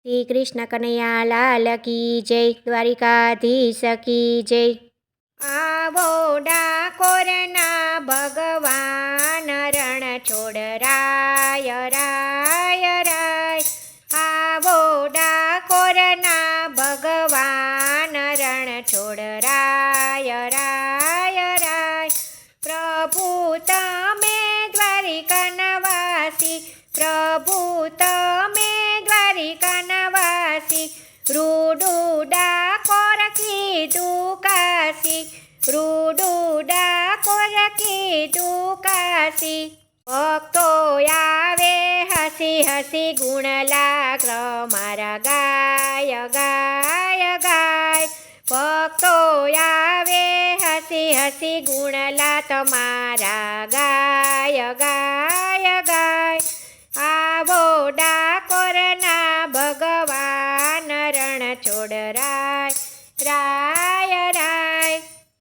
શ્રી કૃષ્ણ કનૈયા લાલ કી જય, દ્વારિકાધીશ કી જય। આવો ડાકોરના ભગવાન રણ છોડ રાય રાય રાય। આવો ડાકોરના ભગવાન રણ છોડ રાય રાય રાય। પ્રભુ તમે દ્વારિકાના પ્રભુ તમે દ્વારિકાના રૂડું ડાકોર કીધું કાશી, રૂડું ડાકોર કીધું કાશી। ભક્તો આવે હસી હસી ગુણલા મારા ગાય ગાય ગાય। ભક્તો આવે હસી હસી ગુણલા તમારા ગાય ગાય ગાય। આવો ડાકોરના ભગવાન રણ છોડ રાય રાય રાય।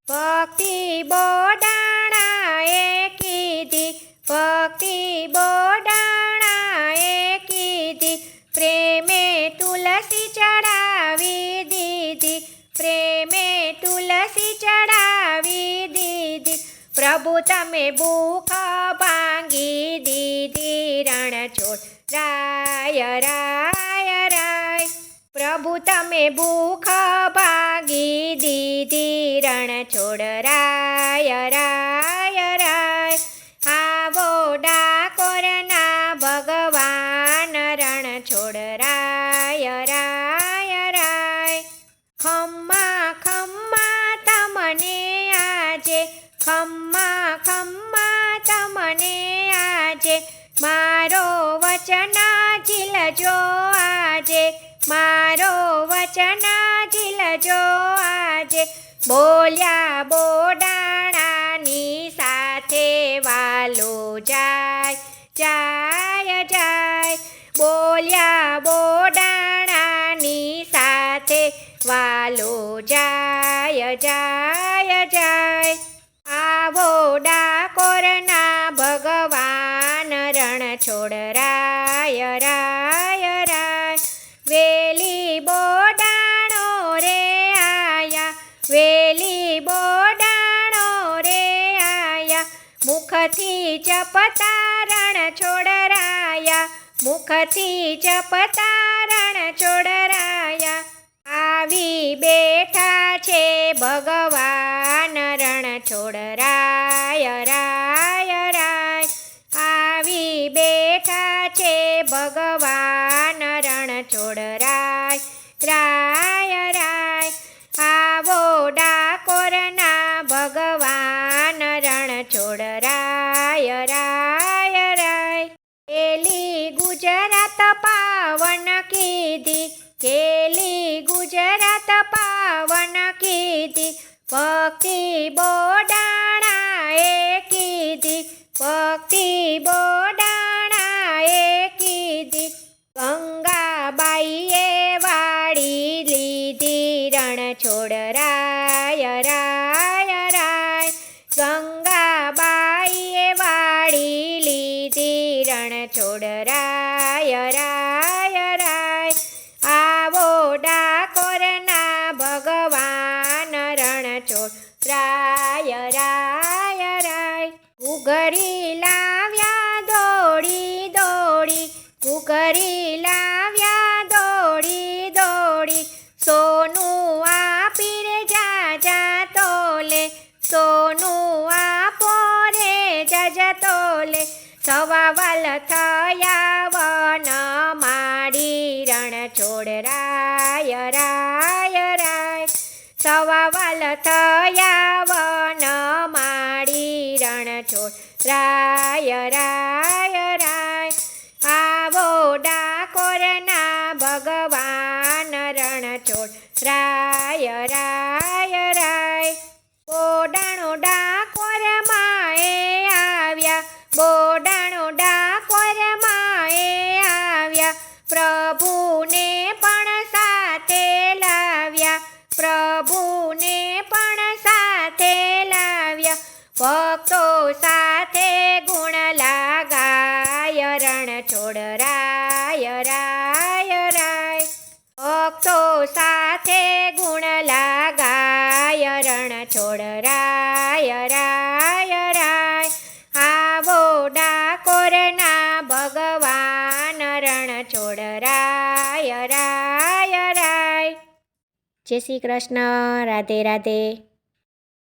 ભક્તિ બોડાણાએ કીધી, ભક્તિ બોડાણાએ કીધી, પ્રેમે તુલસી ચડાવી દીધી, પ્રેમે તુલસી ચડાવી દીધી। પ્રભુ તમે ભૂખ ભાંગી દીધી રણ છોડ રાય રાય રાય। પ્રભુ તમે ભૂખ ભાંગી દીધી રણ છોડ રાય રાય રાય। આવો ડાકોરના ભગવાન રણ છોડ રાય રાય રાય। ખમ્મા ખમ્મા તમને આજે, ખમ્મા ખમ્મા તમને આજે, મારો વચન ઝીલજો આજે, મારો વચન ઝીલજો આજે। બોલ્યા બોડાણાની સાથે વાલો જાય જાય જાય। બોલ્યા બોડાણાની સાથે વાલો જાય જાય જાય। આવો ડાકોરના ભગવાન રણ છોડ રાય રાય રાય। વેલી બોડાણો રે આયા, વેલી બોડાણો રે આયા, મુખથી જપતા રણ છોડ રાયા, મુખથી જપતા રણ છોડ રાયા। આવી બેઠા છે ભગવાન રણ છોડ રાય રાય રાય। આવી બેઠા છે ભગવાન રણ છોડ રાય રાય રાય। આવો ડાકોરના ભગવાન રણ છોડ રાય રાય રાય। કેલી ગુજરાત પાવન કીધી, કેલી ગુજરાત પાવન કીધી, ભક્તિ બોડાણાએ કીધી, ભક્તિ બોડાણાએ કીધી। ગંગાબાઈએ વાળી લીધી રણ છોડ રાય રાય રાય। ગંગાબાઈએ વાળી લીધી રણ છોડ રાય રાય રાય। આવો ડાકોરના ભગવાન રણ છોડ રાય રાય રાય। ઘૂઘરી લાવ્યા દોડી દોડી, ઘૂઘરી લાવ્યા દોડી દોડી, સોનું આપી રે જાજા તોલે, સોનું આપો રે જાજા તોલે। સવા વાલ થયા વન માડી રણ છોડ રાય રાય રાય। સવા વાલ થયા વન માડી રણ છોડ રાય રાય રાય। આવો ડાકોરના ભગવાન રણ છોડ રાય રાય રાય। બોડાણો ડાકોર માએ આવ્યા, બોડાણો ડાકોર માએ આવ્યા, પ્રભુને પણ સાથે લાવ્યા, પ્રભુને પણ સાથે લાવ્યા। ભક્તો સાથે ગુણ લાગાય રણ છોડ રાય રાય રાય। તો સાથે ગુણ લાગાય રણ છોડ રાય રાય રાય. આવો ડાકોરના ભગવાન રણ છોડ રાય રાય રાય. જય શ્રી કૃષ્ણ. રાધે રાધે.